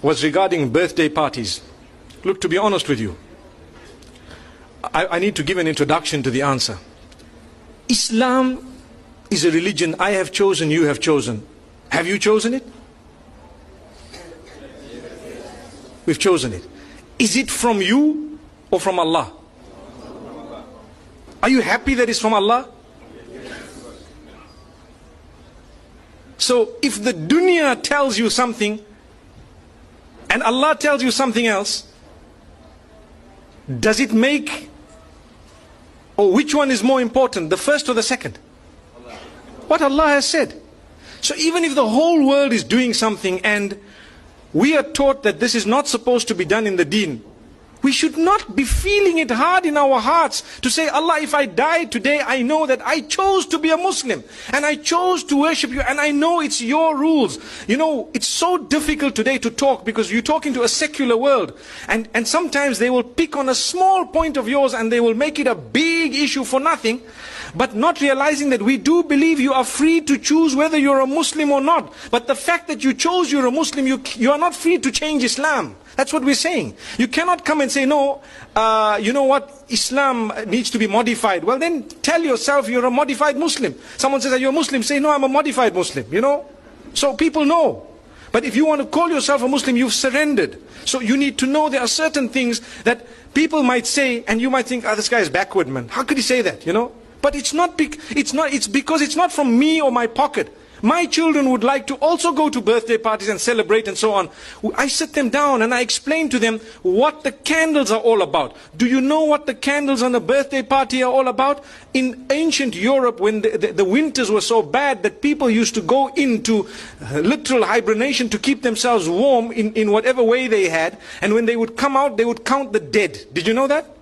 was regarding birthday parties. Look, to be honest with you, I need to give an introduction to the answer. Islam is a religion I have chosen, you have chosen. Have you chosen it? We've chosen it. Is it from you or from Allah? Are you happy that it's from Allah? So if the dunya tells you something and Allah tells you something else, does it make, or which one is more important, the first or the second? What Allah has said. So even if the whole world is doing something and we are taught that this is not supposed to be done in the deen, we should not be feeling it hard in our hearts to say, Allah, if I die today, I know that I chose to be a Muslim and I chose to worship you and I know it's your rules. You know, it's so difficult today to talk because you're talking to a secular world, and sometimes they will pick on a small point of yours and they will make it a big issue for nothing, but not realizing that we do believe you are free to choose whether you're a Muslim or not. But the fact that you chose you're a Muslim, you are not free to change Islam. That's what we're saying. You cannot come and say, no, you know what, Islam needs to be modified. Well, then tell yourself you're a modified Muslim. Someone says, are you a Muslim? Say, no, I'm a modified Muslim, you know. So people know. But if you want to call yourself a Muslim, you've surrendered. So you need to know there are certain things that people might say, and you might think, oh, this guy is backward, man. How could he say that, you know? But it's because it's not from me or my pocket. My children would like to also go to birthday parties and celebrate and so on. I sit them down and I explain to them what the candles are all about. Do you know what the candles on a birthday party are all about? In ancient Europe, when the winters were so bad that people used to go into literal hibernation to keep themselves warm in whatever way they had. And when they would come out, they would count the dead. Did you know that?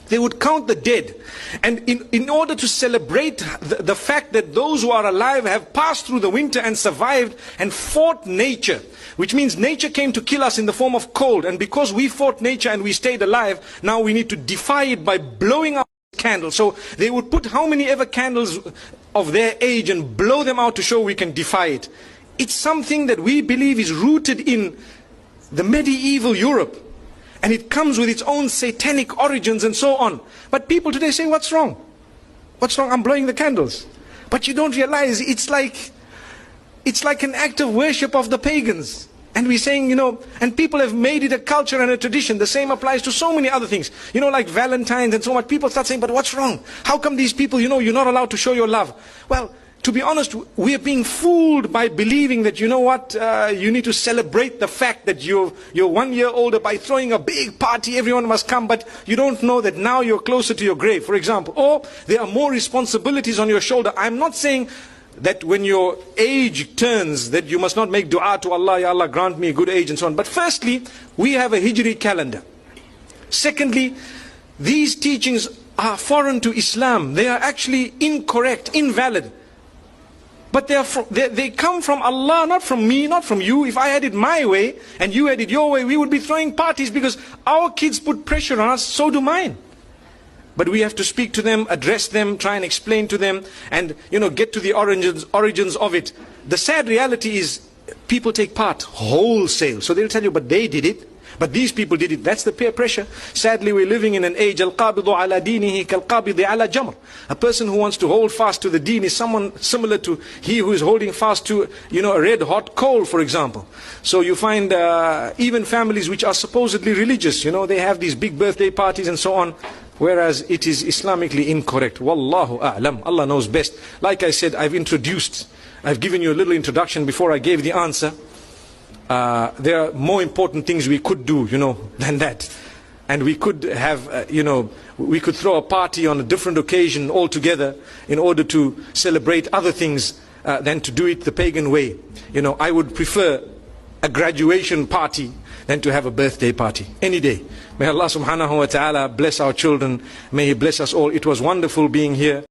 They would count the dead. And in order to celebrate the fact that those who are alive have passed through the winter and survived and fought nature, which means nature came to kill us in the form of cold, and because we fought nature and we stayed alive, now we need to defy it by blowing up candles. So they would put how many ever candles of their age and blow them out to show we can defy it. It's something that we believe is rooted in the medieval Europe. And it comes with its own satanic origins and so on. But people today say, what's wrong? What's wrong? I'm blowing the candles. But you don't realize it's like an act of worship of the pagans. And we're saying, you know, and people have made it a culture and a tradition. The same applies to so many other things. You know, like Valentine's and so on. People start saying, but what's wrong? How come these people, you know, you're not allowed to show your love? Well, to be honest, we are being fooled by believing that, you know what, you need to celebrate the fact that you're 1 year older by throwing a big party, everyone must come, but you don't know that now you're closer to your grave, for example. Or there are more responsibilities on your shoulder. I'm not saying that when your age turns that you must not make dua to Allah, Ya Allah grant me a good age and so on. But firstly, we have a Hijri calendar. Secondly, these teachings are foreign to Islam. They are actually incorrect, invalid. But they come from Allah, not from me, not from you. If I had it my way and you had it your way, we would be throwing parties because our kids put pressure on us, so do mine. But we have to speak to them, address them, try and explain to them, and, you know, get to the origins of it. The sad reality is people take part wholesale. So they'll tell you, but they did it. But these people did it. That's the peer pressure. Sadly, we're living in an age, al-qabidu ala dinihi kal-qabidi ala jamr. A person who wants to hold fast to the deen is someone similar to he who is holding fast to, you know, a red hot coal, for example. So you find even families which are supposedly religious, you know, they have these big birthday parties and so on, whereas it is Islamically incorrect. Wallahu a'lam. Allah knows best. Like I said, I've given you a little introduction before I gave the answer. There are more important things we could do, you know, than that. And we could have, you know, we could throw a party on a different occasion altogether in order to celebrate other things than to do it the pagan way. You know, I would prefer a graduation party than to have a birthday party any day. May Allah subhanahu wa ta'ala bless our children. May He bless us all. It was wonderful being here.